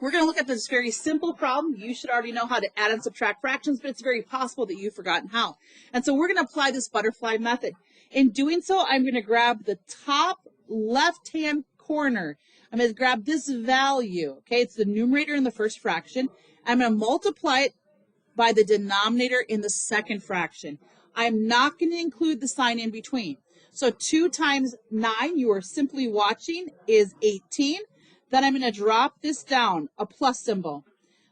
We're going to look at this very simple problem. You should already know how to add and subtract fractions, but it's very possible that you've forgotten how. And so we're going to apply this butterfly method. In doing so, I'm going to grab the top left-hand corner. I'm going to grab this value, okay? It's the numerator in the first fraction. I'm going to multiply it by the denominator in the second fraction. I'm not going to include the sign in between. So 2 times 9, you are simply watching, is 18. Then I'm going to drop this down, a plus symbol.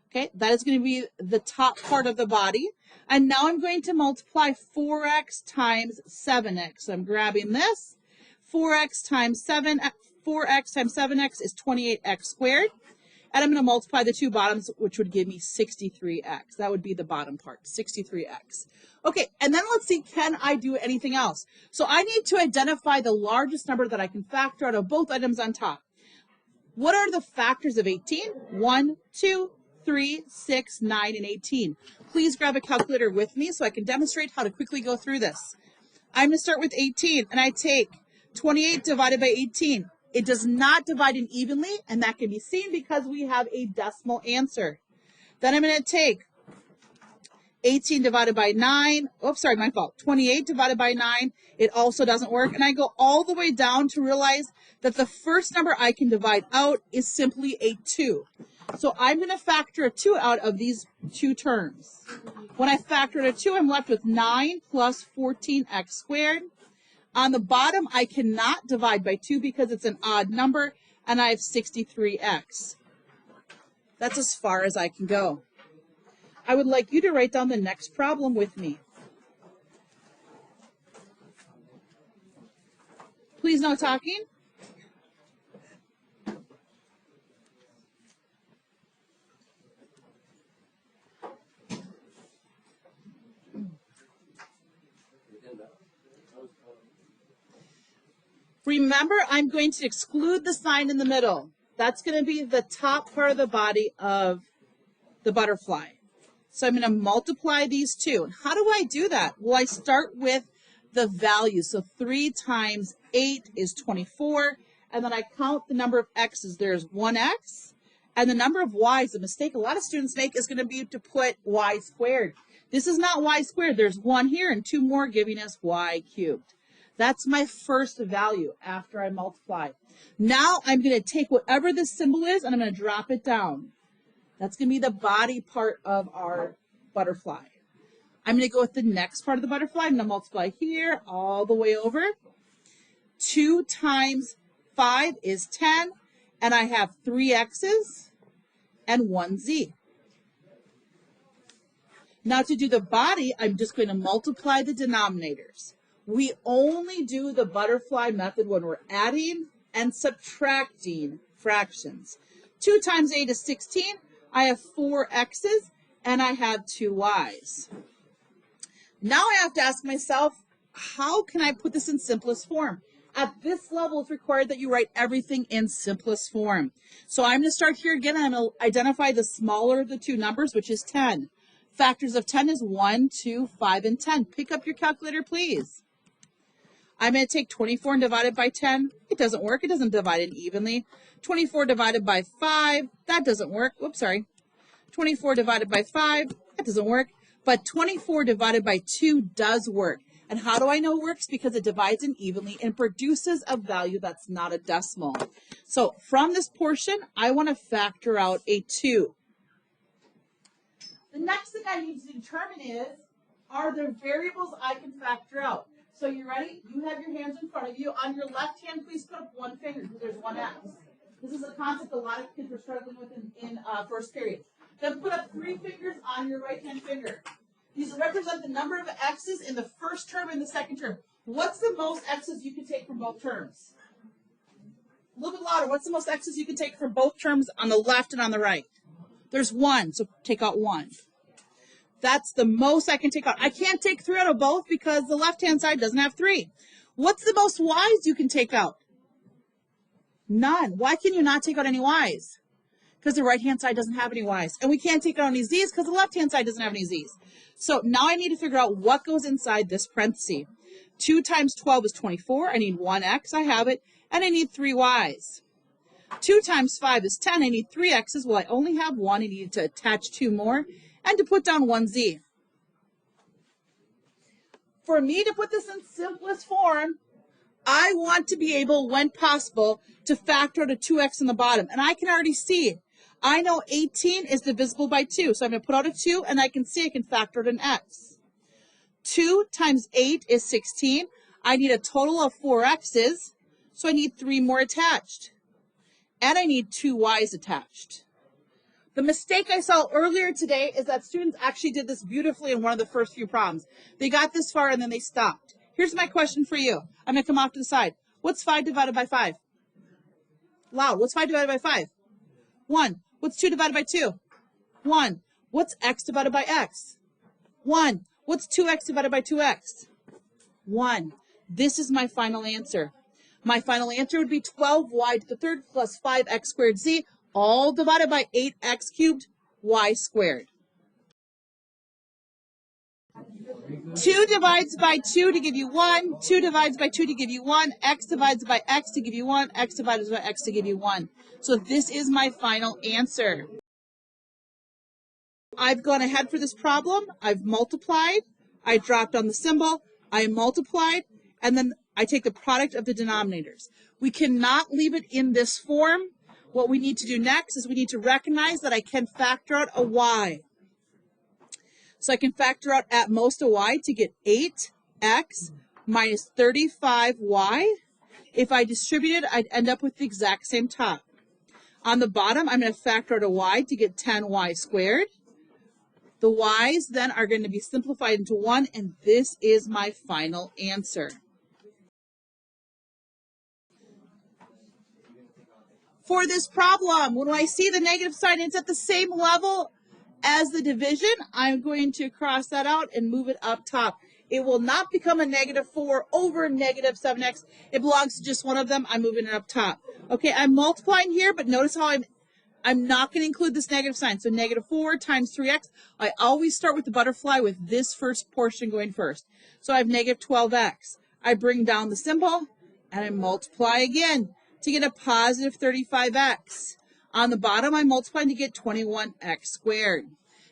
Okay, that is going to be the top part of the body. And now I'm going to multiply 4x times 7x. So I'm grabbing this. 4x times 7x is 28x squared. And I'm going to multiply the two bottoms, which would give me 63x. That would be the bottom part, 63x. Okay, and then let's see, can I do anything else? So I need to identify the largest number that I can factor out of both items on top. What are the factors of 18? 1, 2, 3, 6, 9, and 18. Please grab a calculator with me so I can demonstrate how to quickly go through this. I'm going to start with 18, and I take 28 divided by 18. It does not divide in evenly, and that can be seen because we have a decimal answer. Then I'm going to take 18 divided by 9. Oops, sorry, my fault. 28 divided by 9. It also doesn't work. And I go all the way down to realize that the first number I can divide out is simply a 2. So I'm going to factor a 2 out of these two terms. When I factor a 2, I'm left with 9 plus 14x squared. On the bottom, I cannot divide by 2 because it's an odd number, and I have 63x. That's as far as I can go. I would like you to write down the next problem with me. Please no talking. Remember, I'm going to exclude the sign in the middle. That's going to be the top part of the body of the butterfly. So I'm going to multiply these two. And how do I do that? Well, I start with the value. So 3 times 8 is 24. And then I count the number of x's. There's 1x. And the number of y's, the mistake a lot of students make is going to be to put y squared. This is not y squared. There's 1 here and 2 more giving us y cubed. That's my first value after I multiply. Now I'm going to take whatever this symbol is and I'm going to drop it down. That's going to be the body part of our butterfly. I'm going to go with the next part of the butterfly. I'm going to multiply here all the way over. 2 times 5 is 10. And I have 3 x's and 1 z. Now to do the body, I'm just going to multiply the denominators. We only do the butterfly method when we're adding and subtracting fractions. 2 times 8 is 16. I have 4 x's and I have 2 y's. Now I have to ask myself, how can I put this in simplest form? At this level, it's required that you write everything in simplest form. So I'm going to start here again. I'm going to identify the smaller of the two numbers, which is 10. Factors of 10 is 1, 2, 5, and 10. Pick up your calculator, please. I'm going to take 24 and divide it by 10. It doesn't work. It doesn't divide it evenly. 24 divided by 5. That doesn't work. Whoops, sorry. 24 divided by 5. That doesn't work. But 24 divided by 2 does work. And how do I know it works? Because it divides in evenly and produces a value that's not a decimal. So from this portion, I want to factor out a 2. The next thing I need to determine is, are there variables I can factor out? So you ready? You have your hands in front of you. On your left hand, please put up one finger because there's one x. This is a concept a lot of kids were struggling with in first period. Then put up 3 fingers on your right hand finger. These represent the number of x's in the first term and the second term. What's the most x's you can take from both terms? A little bit louder. What's the most x's you can take from both terms on the left and on the right? There's 1, so take out 1. That's the most I can take out. I can't take 3 out of both because the left-hand side doesn't have 3. What's the most y's you can take out? None. Why can you not take out any y's? Because the right-hand side doesn't have any y's. And we can't take out any z's because the left-hand side doesn't have any z's. So now I need to figure out what goes inside this parenthesis. 2 times 12 is 24. I need 1x. I have it. And I need 3 y's. 2 times 5 is 10. I need 3 x's. Well, I only have 1. I need to attach 2 more and to put down 1 z. For me to put this in simplest form, I want to be able, when possible, to factor out a 2x in the bottom. And I can already see, I know 18 is divisible by 2. So I'm going to put out a 2, and I can see I can factor out an x. 2 times 8 is 16. I need a total of 4 x's, so I need 3 more attached. And I need 2 y's attached. The mistake I saw earlier today is that students actually did this beautifully in one of the first few problems. They got this far and then they stopped. Here's my question for you. I'm going to come off to the side. What's 5 divided by 5? Loud. What's 5 divided by 5? 1. What's 2 divided by 2? 1. What's x divided by x? 1. What's 2x divided by 2x? 1. This is my final answer. My final answer would be 12y to the third plus 5x squared z, all divided by 8x cubed y squared. 2 divides by 2 to give you 1. 2 divides by 2 to give you 1. X divides by x to give you 1. X divides by x to give you 1. So this is my final answer. I've gone ahead for this problem. I've multiplied. I dropped on the symbol. I multiplied. And then I take the product of the denominators. We cannot leave it in this form. What we need to do next is we need to recognize that I can factor out a y. So I can factor out at most a y to get 8x minus 35y. If I distributed, I'd end up with the exact same top. On the bottom, I'm going to factor out a y to get 10y squared. The y's then are going to be simplified into 1, and this is my final answer. For this problem, when I see the negative sign, it's at the same level as the division. I'm going to cross that out and move it up top. It will not become a negative 4 over negative 7x. It belongs to just one of them. I'm moving it up top. Okay, I'm multiplying here, but notice how I'm not going to include this negative sign. So negative 4 times 3x. I always start with the butterfly with this first portion going first. So I have negative 12x. I bring down the symbol, and I multiply again to get a positive 35x. On the bottom, I'm multiplying to get 21x squared.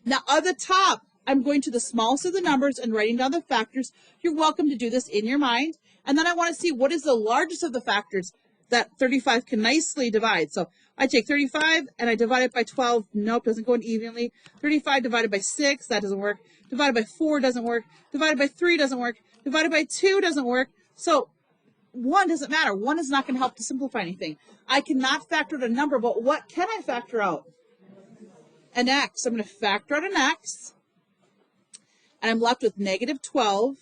Now, at the top, I'm going to the smallest of the numbers and writing down the factors. You're welcome to do this in your mind. And then I want to see what is the largest of the factors that 35 can nicely divide. So I take 35 and I divide it by 12. Nope, doesn't go in evenly. 35 divided by 6, that doesn't work. Divided by 4 doesn't work. Divided by 3 doesn't work. Divided by 2 doesn't work. So 1 doesn't matter. 1 is not going to help to simplify anything. I cannot factor out a number, but what can I factor out? An x. I'm going to factor out an x, and I'm left with negative 12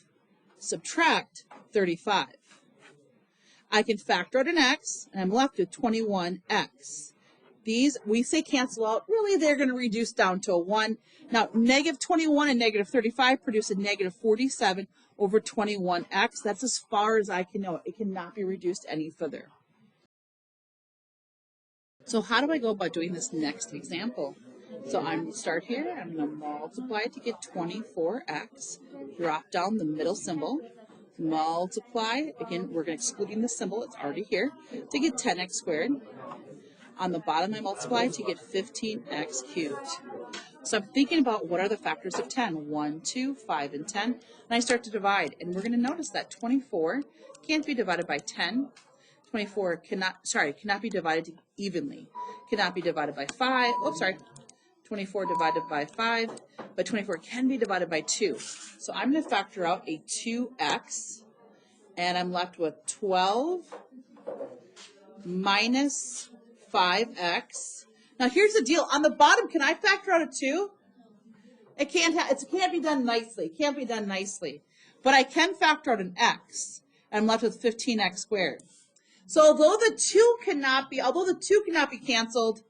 subtract 35. I can factor out an x, and I'm left with 21x. These, we say cancel out. Really, they're going to reduce down to a 1. Now, negative 21 and negative 35 produce a negative 47 over 21x. That's as far as I can know it. It cannot be reduced any further. So how do I go about doing this next example? So I'm going to start here. I'm going to multiply to get 24x. Drop down the middle symbol. Multiply. Again, we're excluding the symbol. It's already here. To get 10x squared. On the bottom, I multiply to get 15x cubed. So I'm thinking about what are the factors of 10. 1, 2, 5, and 10. And I start to divide. And we're going to notice that 24 can't be divided by 10. 24 cannot be divided evenly. Cannot be divided by 5. 24 divided by 5. But 24 can be divided by 2. So I'm going to factor out a 2x. And I'm left with 12 minus 5x. Now here's the deal. On the bottom, can I factor out a 2? It can't be done nicely. It can't be done nicely. But I can factor out an x. And I'm left with 15x squared. So although the 2 cannot be canceled,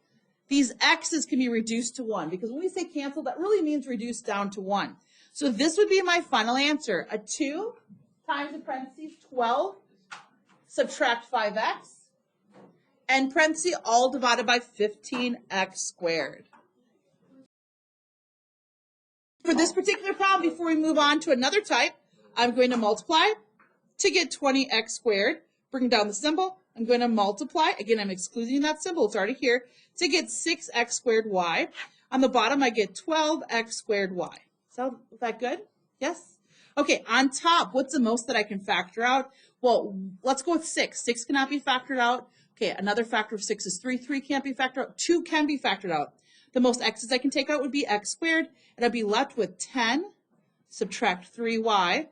these x's can be reduced to 1. Because when we say cancel, that really means reduced down to 1. So this would be my final answer. A 2 times in parentheses 12 subtract 5x. And parentheses all divided by 15x squared. For this particular problem, before we move on to another type, I'm going to multiply to get 20x squared. Bring down the symbol. I'm going to multiply. Again, I'm excluding that symbol. It's already here. To get 6x squared y. On the bottom, I get 12x squared y. Sound that good? Yes? Okay, on top, what's the most that I can factor out? Well, let's go with 6. 6 cannot be factored out. Okay, another factor of 6 is 3. 3 can't be factored out. 2 can be factored out. The most x's I can take out would be x squared, and I'd be left with 10, subtract 3y.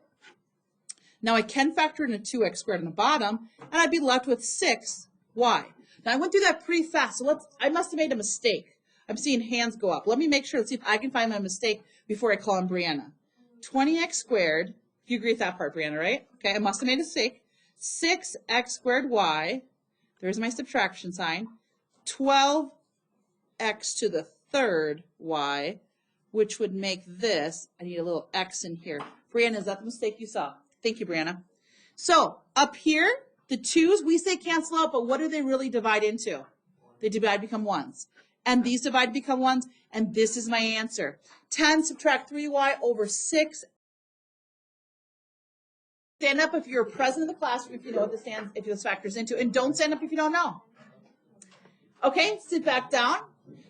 Now I can factor in a 2x squared on the bottom, and I'd be left with 6y. Now I went through that pretty fast, so I must have made a mistake. I'm seeing hands go up. Let me make sure, let's see if I can find my mistake before I call on Brianna. 20x squared, you agree with that part, Brianna, right? Okay, I must have made a mistake. 6x squared y, there's my subtraction sign, 12x to the third y, which would make this, I need a little x in here. Brianna, is that the mistake you saw? Thank you, Brianna. So up here, the 2's we say cancel out, but what do they really divide into? They divide become 1's. And these divide become 1's, and this is my answer. 10 subtract 3y over 6. Stand up if you're present in the classroom, if you know what this stands, if this factors into, and don't stand up if you don't know. Okay, sit back down.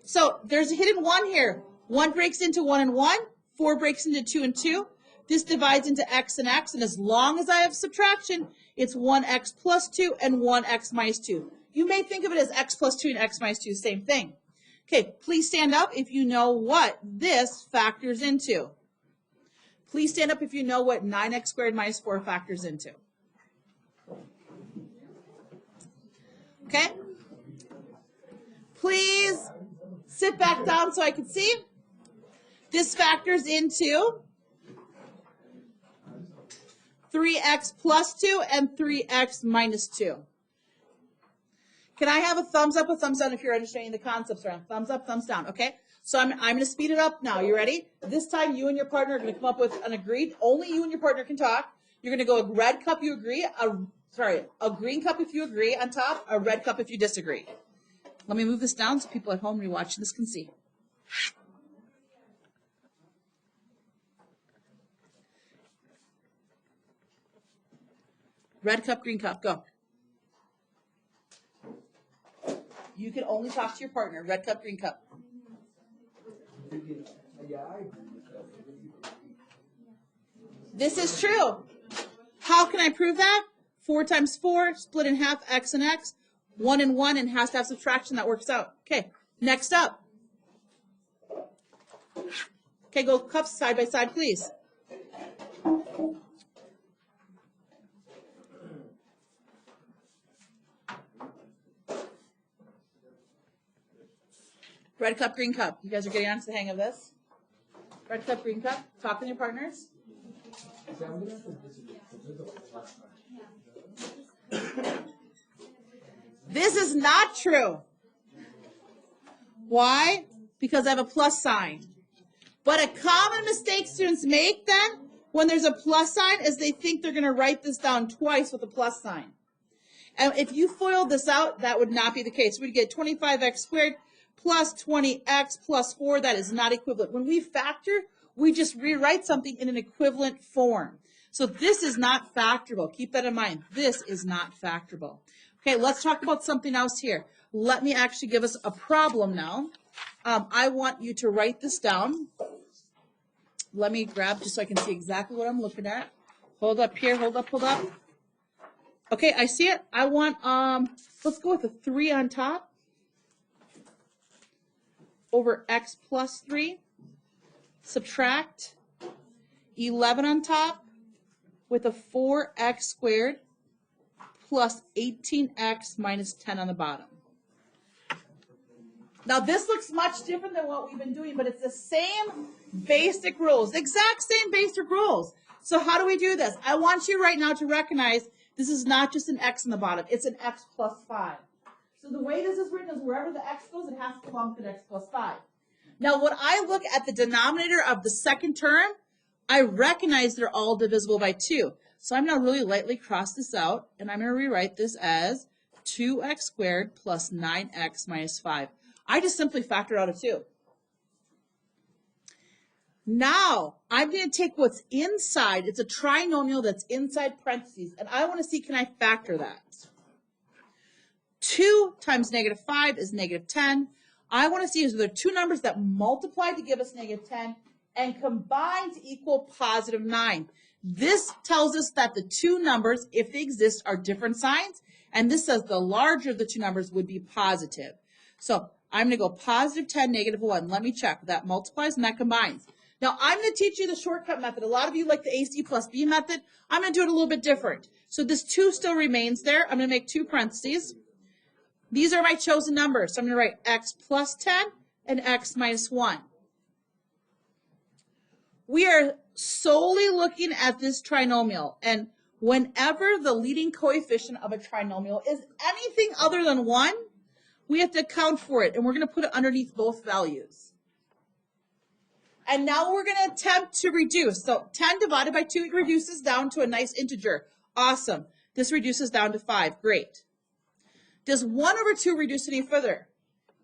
So there's a hidden 1 here. 1 breaks into 1 and 1. 4 breaks into 2 and 2. This divides into x, and as long as I have subtraction, it's 1x plus 2 and 1x minus 2. You may think of it as x plus 2 and x minus 2, same thing. Okay, please stand up if you know what this factors into. Please stand up if you know what 9x squared minus 4 factors into. Okay? Please sit back down so I can see. This factors into 3x plus 2 and 3x minus 2. Can I have a thumbs up, a thumbs down if you're understanding the concepts around? Thumbs up, thumbs down, okay? So I'm going to speed it up now. You ready? This time you and your partner are going to come up with an agreed, only you and your partner can talk. You're going to go a red cup you agree, a green cup if you agree on top, a red cup if you disagree. Let me move this down so people at home rewatching this can see. Red cup, green cup, go. You can only talk to your partner. Red cup, green cup. This is true. How can I prove that? 4 times 4, split in half, x and x. 1 and 1, and has to have subtraction. That works out. Okay, next up. Okay, go cups side by side, please. Red cup, green cup. You guys are getting on to the hang of this. Red cup, green cup. Talk with your partners. This is not true. Why? Because I have a plus sign. But a common mistake students make then, when there's a plus sign, is they think they're going to write this down twice with a plus sign. And if you FOILed this out, that would not be the case. We'd get 25x squared plus 20x plus 4. That is not equivalent. When we factor, we just rewrite something in an equivalent form. So this is not factorable. Keep that in mind. This is not factorable. Okay, let's talk about something else here. Let me actually give us a problem now. I want you to write this down. Let me grab just so I can see exactly what I'm looking at. Hold up here, hold up, hold up. Okay, I see it. I want, let's go with a 3 on top over x plus 3. Subtract 11 on top with a 4x squared plus 18x minus 10 on the bottom. Now this looks much different than what we've been doing, but it's the same basic rules, exact same basic rules. So how do we do this? I want you right now to recognize this is not just an x on the bottom, it's an x plus 5. So the way this is written is wherever the x goes, it has to belong to an x plus 5. Now when I look at the denominator of the second term, I recognize they're all divisible by 2. So I'm going to really lightly cross this out, and I'm going to rewrite this as 2x squared plus 9x minus 5. I just simply factor out a 2. Now, I'm going to take what's inside. It's a trinomial that's inside parentheses, and I want to see, can I factor that? 2 times negative 5 is negative 10. I want to see is there two numbers that multiply to give us negative 10 and combine to equal positive 9. This tells us that the two numbers, if they exist, are different signs. And this says the larger of the two numbers would be positive. So I'm going to go positive 10, negative 1. Let me check. That multiplies and that combines. Now, I'm going to teach you the shortcut method. A lot of you like the AC plus B method. I'm going to do it a little bit different. So this 2 still remains there. I'm going to make 2 parentheses. These are my chosen numbers. So I'm going to write x plus 10 and x minus 1. We are solely looking at this trinomial. And whenever the leading coefficient of a trinomial is anything other than 1, we have to account for it. And we're going to put it underneath both values. And now we're going to attempt to reduce. So 10 divided by 2 reduces down to a nice integer. Awesome. This reduces down to 5. Great. Does 1 over 2 reduce any further?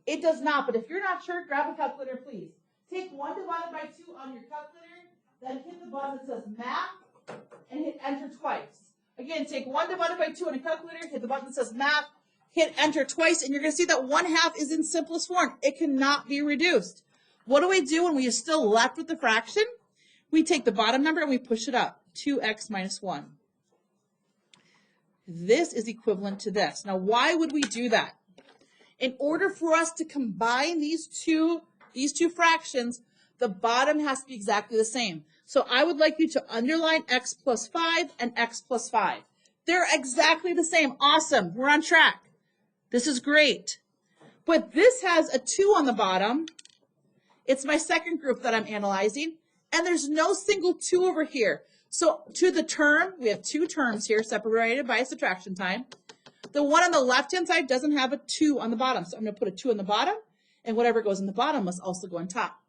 It does not, but if you're not sure, grab a calculator, please. Take 1 divided by 2 on your calculator, then hit the button that says math, and hit enter twice. Again, take 1 divided by 2 on a calculator, hit the button that says math, hit enter twice, and you're going to see that 1/2 is in simplest form. It cannot be reduced. What do we do when we are still left with the fraction? We take the bottom number and we push it up, 2x minus 1. This is equivalent to this. Now, why would we do that? In order for us to combine these two fractions, the bottom has to be exactly the same. So I would like you to underline x plus 5 and x plus 5. They're exactly the same. Awesome. We're on track. This is great. But this has a 2 on the bottom. It's my second group that I'm analyzing. And there's no single 2 over here. So to the term, we have 2 terms here separated by a subtraction sign. The one on the left-hand side doesn't have a 2 on the bottom. So I'm going to put a 2 on the bottom. And whatever goes in the bottom must also go on top.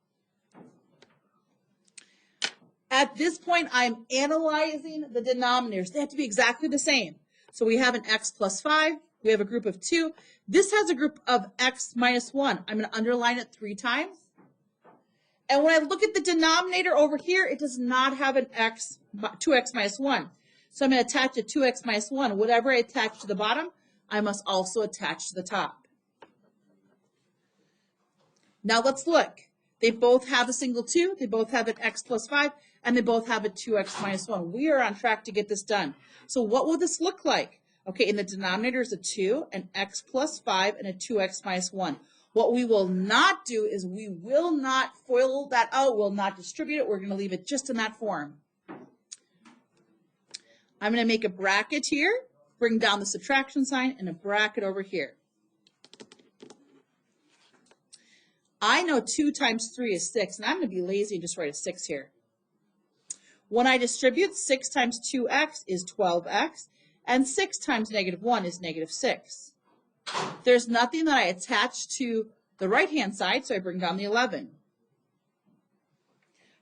At this point, I'm analyzing the denominators. They have to be exactly the same. So we have an x plus 5. We have a group of 2. This has a group of x minus 1. I'm going to underline it 3 times. And when I look at the denominator over here, it does not have an 2x minus 1. So I'm going to attach a 2x minus 1. Whatever I attach to the bottom, I must also attach to the top. Now let's look. They both have a single 2. They both have an x plus 5. And they both have a 2x minus 1. We are on track to get this done. So what will this look like? Okay, in the denominator is a 2, an x plus 5, and a 2x minus 1. What we will not do is we will not FOIL that out. We'll not distribute it. We're going to leave it just in that form. I'm going to make a bracket here, bring down the subtraction sign, and a bracket over here. I know 2 times 3 is 6, and I'm going to be lazy and just write a 6 here. When I distribute, 6 times 2x is 12x, and 6 times negative 1 is negative 6. There's nothing that I attach to the right-hand side, so I bring down the 11.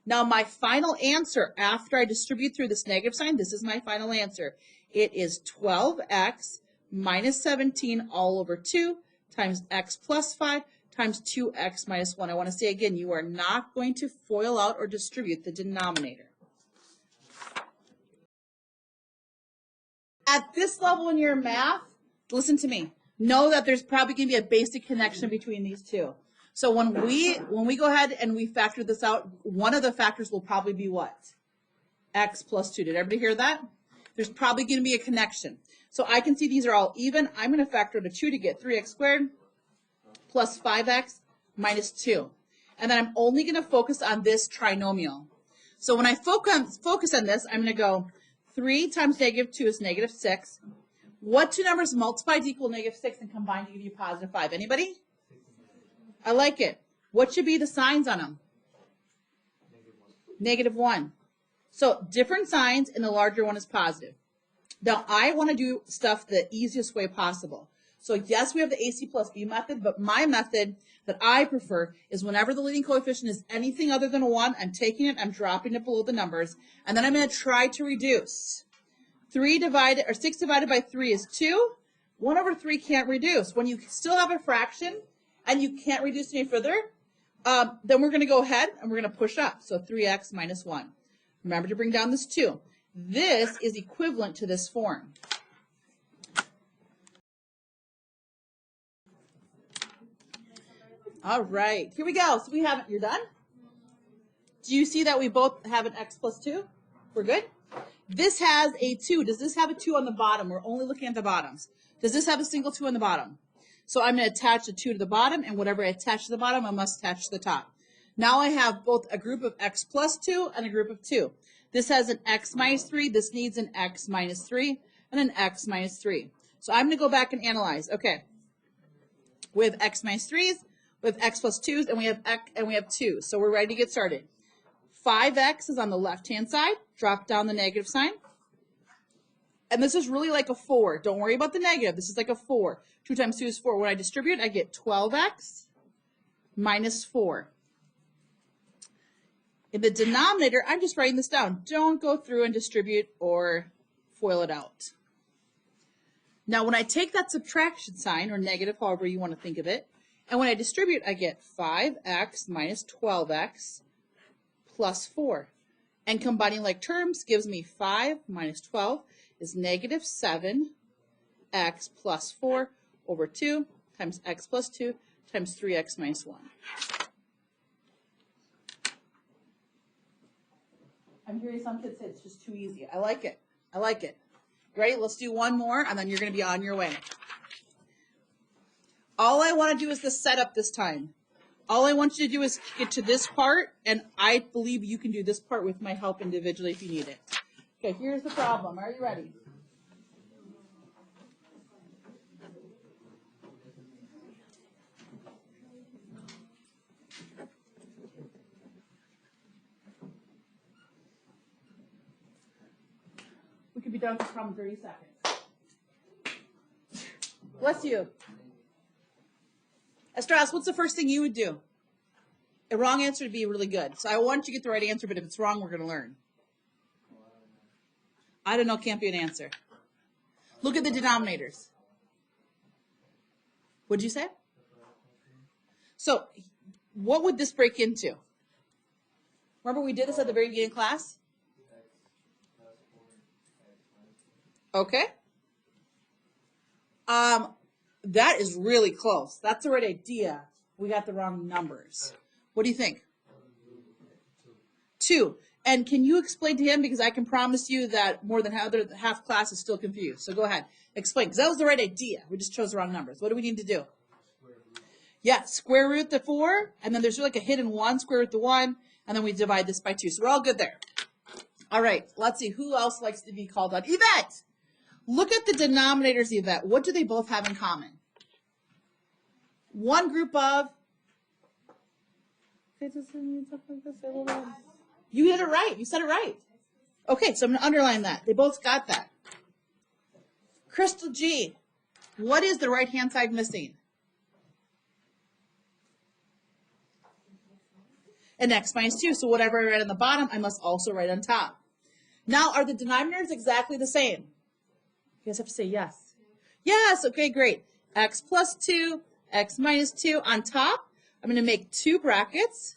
Now, my final answer after I distribute through this negative sign, this is my final answer. It is 12x minus 17 all over 2 times x plus 5 times 2x minus 1. I want to say again, you are not going to FOIL out or distribute the denominator. At this level in your math, listen to me. Know that there's probably going to be a basic connection between these two. So when we go ahead and we factor this out, one of the factors will probably be what? X plus 2. Did everybody hear that? There's probably going to be a connection. So I can see these are all even. I'm going to factor out a 2 to get 3x squared plus 5x minus 2. And then I'm only going to focus on this trinomial. So when I focus on this, I'm going to go 3 times negative 2 is negative 6. What two numbers multiply to equal negative 6 and combine to give you positive 5? Anybody? I like it. What should be the signs on them? Negative 1. So different signs, and the larger one is positive. Now, I want to do stuff the easiest way possible. So yes, we have the AC plus B method, but my method that I prefer is whenever the leading coefficient is anything other than a 1, I'm taking it, I'm dropping it below the numbers, and then I'm going to try to reduce. 6 divided by 3 is 2. 1 over 3 can't reduce. When you still have a fraction and you can't reduce any further, then we're going to go ahead and we're going to push up. So 3x minus 1. Remember to bring down this 2. This is equivalent to this form. All right, here we go. So we have, you're done? Do you see that we both have an x plus 2? We're good? This has a 2. Does this have a 2 on the bottom? We're only looking at the bottoms. Does this have a single 2 on the bottom? So I'm going to attach the 2 to the bottom, and whatever I attach to the bottom, I must attach to the top. Now I have both a group of x plus 2 and a group of 2. This has an x minus 3. This needs an x minus 3 and an x minus 3. So I'm going to go back and analyze. Okay. We have x minus 3s, we have x plus 2s, and we have x and we have 2. So we're ready to get started. 5x is on the left-hand side. Drop down the negative sign. And this is really like a 4. Don't worry about the negative. This is like a 4. 2 times 2 is 4. When I distribute, I get 12x minus 4. In the denominator, I'm just writing this down. Don't go through and distribute or FOIL it out. Now, when I take that subtraction sign, or negative, however you want to think of it, and when I distribute, I get 5x minus 12x plus 4. And combining like terms gives me 5 minus 12 is negative 7x plus 4 over 2 times x plus 2 times 3x minus 1. I'm hearing some kids say it's just too easy. I like it. I like it. Ready? Let's do one more, and then you're going to be on your way. All I want to do is the setup this time. All I want you to do is get to this part, and I believe you can do this part with my help individually if you need it. Okay, here's the problem. Are you ready? We could be done with this problem in 30 seconds. Bless you. Estras, what's the first thing you would do? A wrong answer would be really good. So I want you to get the right answer, but if it's wrong, we're going to learn. I don't know, can't be an answer. Look at the denominators. What'd you say? So what would this break into? Remember we did this at the very beginning of class? Okay. That is really close. That's the right idea. We got the wrong numbers. What do you think? 2. And can you explain to him, because I can promise you that more than half class is still confused. So go ahead. Explain, because that was the right idea. We just chose the wrong numbers. What do we need to do? Yeah, square root the 4, and then there's like a hidden 1, square root the 1, and then we divide this by 2. So we're all good there. All right, let's see. Who else likes to be called on? Yvette! Look at the denominators, Yvette. What do they both have in common? One group of... You hit it right. You said it right. Okay, so I'm going to underline that. They both got that. Crystal G, what is the right-hand side missing? An x minus 2. So whatever I write on the bottom, I must also write on top. Now, are the denominators exactly the same? You guys have to say yes. Yes, okay, great. X plus 2, x minus 2. On top, I'm going to make 2 brackets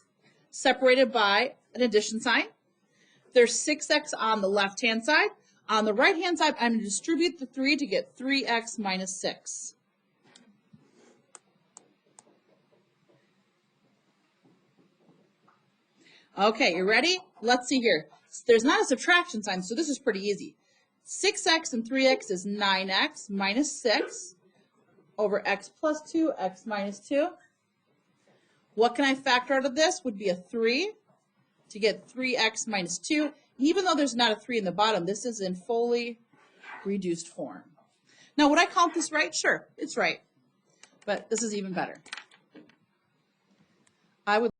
separated by an addition sign. There's 6x on the left-hand side. On the right-hand side, I'm going to distribute the 3 to get 3x minus 6. Okay, you ready? Let's see here. There's not a subtraction sign, so this is pretty easy. 6x and 3x is 9x minus 6 over x plus 2, x minus 2. What can I factor out of this? Would be a 3 to get 3x minus 2. Even though there's not a 3 in the bottom, this is in fully reduced form. Now, would I count this right? Sure, it's right. But this is even better. I would